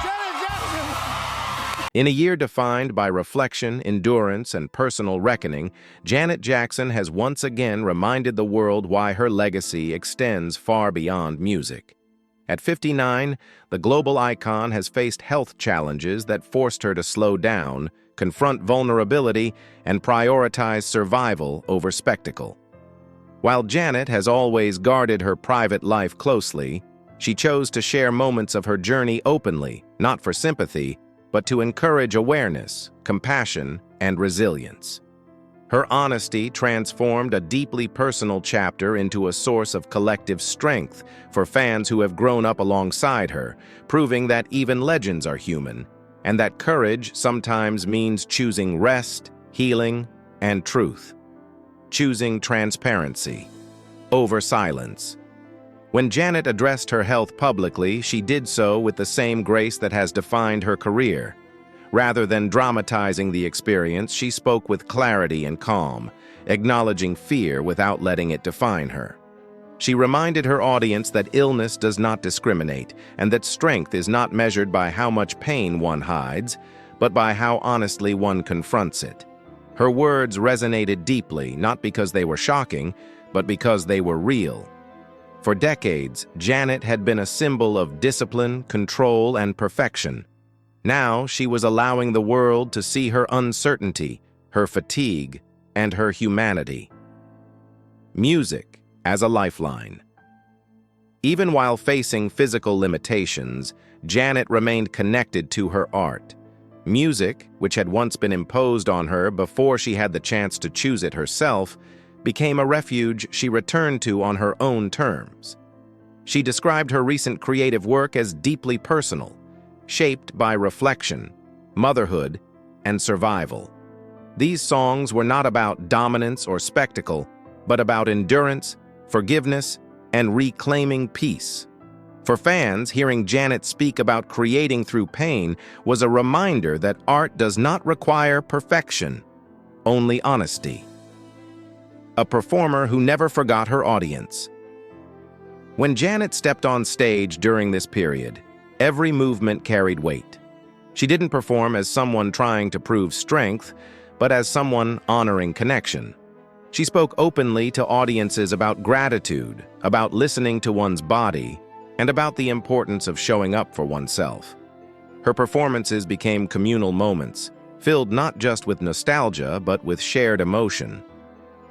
Janet Jackson! In a year defined by reflection, endurance, and personal reckoning, Janet Jackson has once again reminded the world why her legacy extends far beyond music. At 59, the global icon has faced health challenges that forced her to slow down, confront vulnerability, and prioritize survival over spectacle. While Janet has always guarded her private life closely, she chose to share moments of her journey openly, not for sympathy, but to encourage awareness, compassion, and resilience. Her honesty transformed a deeply personal chapter into a source of collective strength for fans who have grown up alongside her, proving that even legends are human, and that courage sometimes means choosing rest, healing, and truth. Choosing transparency over silence. When Janet addressed her health publicly, she did so with the same grace that has defined her career. Rather than dramatizing the experience, she spoke with clarity and calm, acknowledging fear without letting it define her. She reminded her audience that illness does not discriminate, and that strength is not measured by how much pain one hides, but by how honestly one confronts it. Her words resonated deeply, not because they were shocking, but because they were real. For decades, Janet had been a symbol of discipline, control, and perfection. Now she was allowing the world to see her uncertainty, her fatigue, and her humanity. Music as a lifeline. Even while facing physical limitations, Janet remained connected to her art. Music, which had once been imposed on her before she had the chance to choose it herself, became a refuge she returned to on her own terms. She described her recent creative work as deeply personal, shaped by reflection, motherhood, and survival. These songs were not about dominance or spectacle, but about endurance, forgiveness, and reclaiming peace. For fans, hearing Janet speak about creating through pain was a reminder that art does not require perfection, only honesty. A performer who never forgot her audience. When Janet stepped on stage during this period, every movement carried weight. She didn't perform as someone trying to prove strength, but as someone honoring connection. She spoke openly to audiences about gratitude, about listening to one's body, and about the importance of showing up for oneself. Her performances became communal moments, filled not just with nostalgia, but with shared emotion.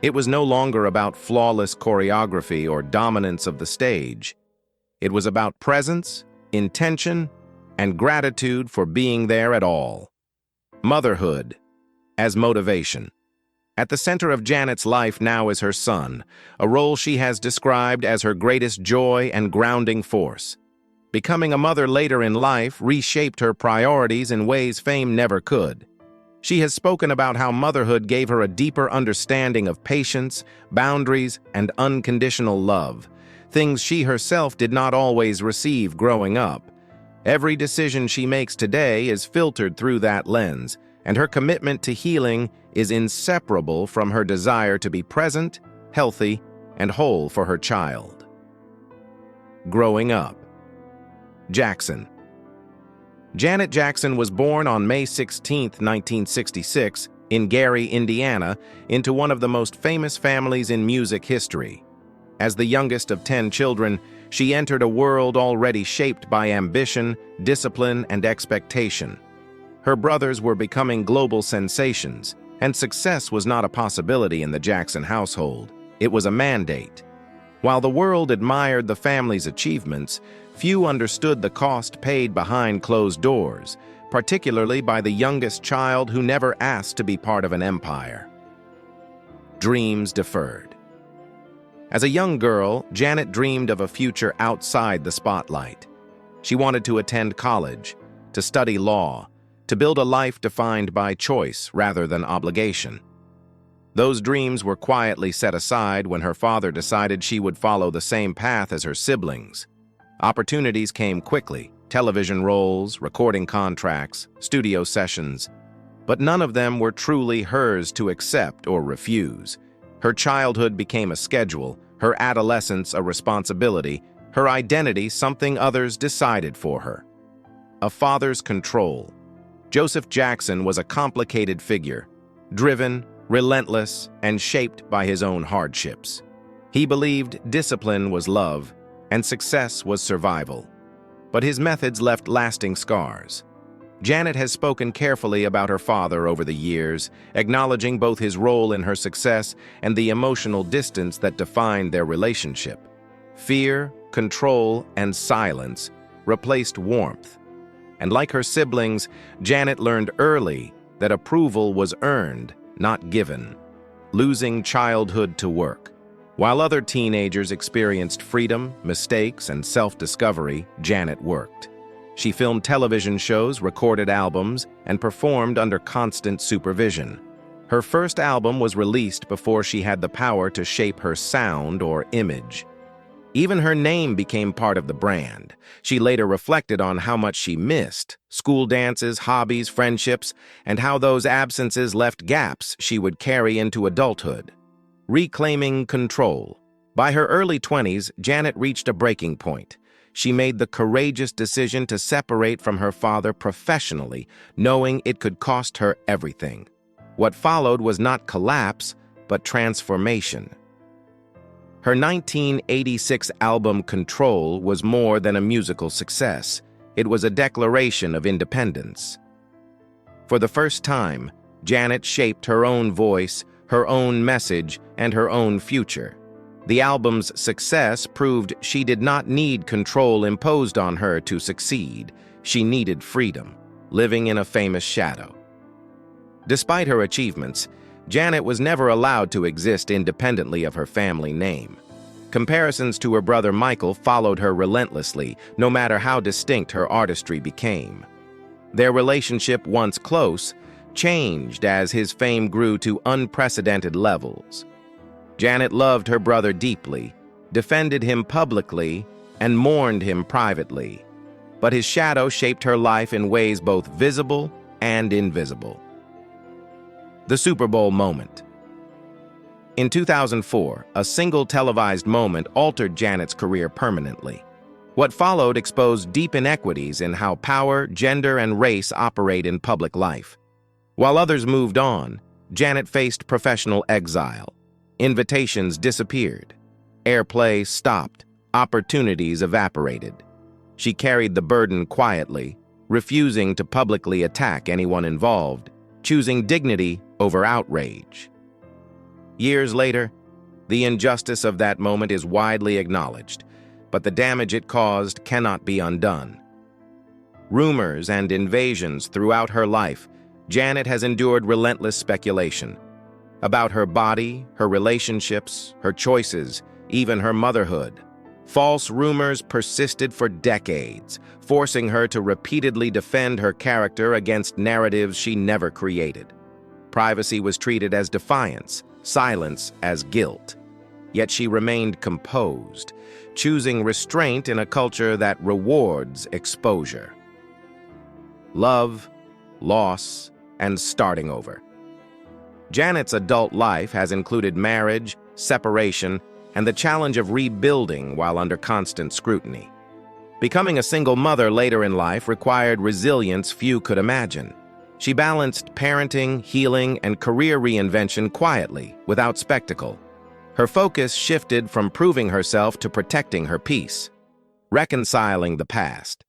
It was no longer about flawless choreography or dominance of the stage. It was about presence, intention, and gratitude for being there at all. Motherhood as motivation. At the center of Janet's life now is her son, a role she has described as her greatest joy and grounding force. Becoming a mother later in life reshaped her priorities in ways fame never could. She has spoken about how motherhood gave her a deeper understanding of patience, boundaries, and unconditional love, things she herself did not always receive growing up. Every decision she makes today is filtered through that lens, and her commitment to healing is inseparable from her desire to be present, healthy, and whole for her child. Growing up. Jackson. Janet Jackson was born on May 16, 1966, in Gary, Indiana, into one of the most famous families in music history. As the youngest of 10 children, she entered a world already shaped by ambition, discipline, and expectation. Her brothers were becoming global sensations, and success was not a possibility in the Jackson household. It was a mandate. While the world admired the family's achievements, few understood the cost paid behind closed doors, particularly by the youngest child who never asked to be part of an empire. Dreams deferred. As a young girl, Janet dreamed of a future outside the spotlight. She wanted to attend college, to study law, to build a life defined by choice rather than obligation. Those dreams were quietly set aside when her father decided she would follow the same path as her siblings. Opportunities came quickly: television roles, recording contracts, studio sessions. But none of them were truly hers to accept or refuse. Her childhood became a schedule, her adolescence a responsibility, her identity something others decided for her. A father's control. Joseph Jackson was a complicated figure, driven, relentless, and shaped by his own hardships. He believed discipline was love and success was survival. But his methods left lasting scars. Janet has spoken carefully about her father over the years, acknowledging both his role in her success and the emotional distance that defined their relationship. Fear, control, and silence replaced warmth. And like her siblings, Janet learned early that approval was earned, not given, losing childhood to work. While other teenagers experienced freedom, mistakes, and self-discovery, Janet worked. She filmed television shows, recorded albums, and performed under constant supervision. Her first album was released before she had the power to shape her sound or image. Even her name became part of the brand. She later reflected on how much she missed: school dances, hobbies, friendships, and how those absences left gaps she would carry into adulthood. Reclaiming control. By her early 20s, Janet reached a breaking point. She made the courageous decision to separate from her father professionally, knowing it could cost her everything. What followed was not collapse, but transformation. Her 1986 album Control was more than a musical success. It was a declaration of independence. For the first time, Janet shaped her own voice, her own message, and her own future. The album's success proved she did not need control imposed on her to succeed. She needed freedom, living in a famous shadow. Despite her achievements, Janet was never allowed to exist independently of her family name. Comparisons to her brother Michael followed her relentlessly, no matter how distinct her artistry became. Their relationship, once close, changed as his fame grew to unprecedented levels. Janet loved her brother deeply, defended him publicly, and mourned him privately. But his shadow shaped her life in ways both visible and invisible. The Super Bowl moment. In 2004, a single televised moment altered Janet's career permanently. What followed exposed deep inequities in how power, gender, and race operate in public life. While others moved on, Janet faced professional exile. Invitations disappeared. Airplay stopped. Opportunities evaporated. She carried the burden quietly, refusing to publicly attack anyone involved, choosing dignity over outrage. Years later, the injustice of that moment is widely acknowledged, but the damage it caused cannot be undone. Rumors and invasions throughout her life, Janet has endured relentless speculation about her body, her relationships, her choices, even her motherhood. False rumors persisted for decades, forcing her to repeatedly defend her character against narratives she never created. Privacy was treated as defiance, silence as guilt. Yet she remained composed, choosing restraint in a culture that rewards exposure. Love, loss, and starting over. Janet's adult life has included marriage, separation, and the challenge of rebuilding while under constant scrutiny. Becoming a single mother later in life required resilience few could imagine. She balanced parenting, healing, and career reinvention quietly, without spectacle. Her focus shifted from proving herself to protecting her peace, reconciling the past.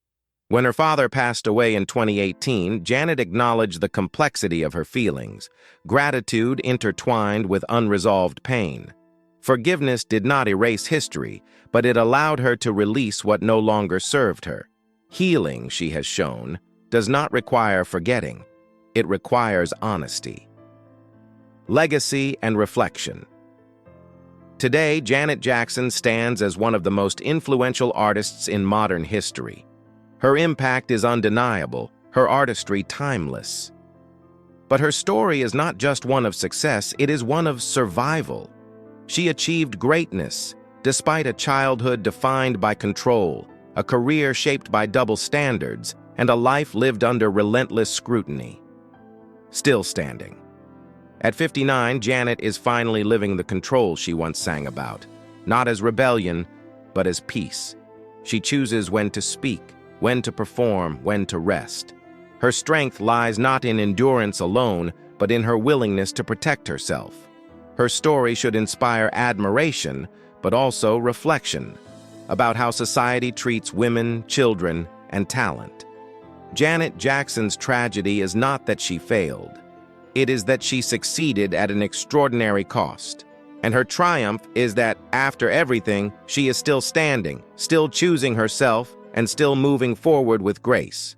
When her father passed away in 2018, Janet acknowledged the complexity of her feelings, gratitude intertwined with unresolved pain. Forgiveness did not erase history, but it allowed her to release what no longer served her. Healing, she has shown, does not require forgetting. It requires honesty. Legacy and reflection. Today, Janet Jackson stands as one of the most influential artists in modern history. Her impact is undeniable, her artistry timeless. But her story is not just one of success, it is one of survival. She achieved greatness despite a childhood defined by control, a career shaped by double standards, and a life lived under relentless scrutiny. Still standing. At 59, Janet is finally living the control she once sang about, not as rebellion, but as peace. She chooses when to speak, when to perform, when to rest. Her strength lies not in endurance alone, but in her willingness to protect herself. Her story should inspire admiration, but also reflection about how society treats women, children, and talent. Janet Jackson's tragedy is not that she failed. It is that she succeeded at an extraordinary cost. And her triumph is that, after everything, she is still standing, still choosing herself, and still moving forward with grace.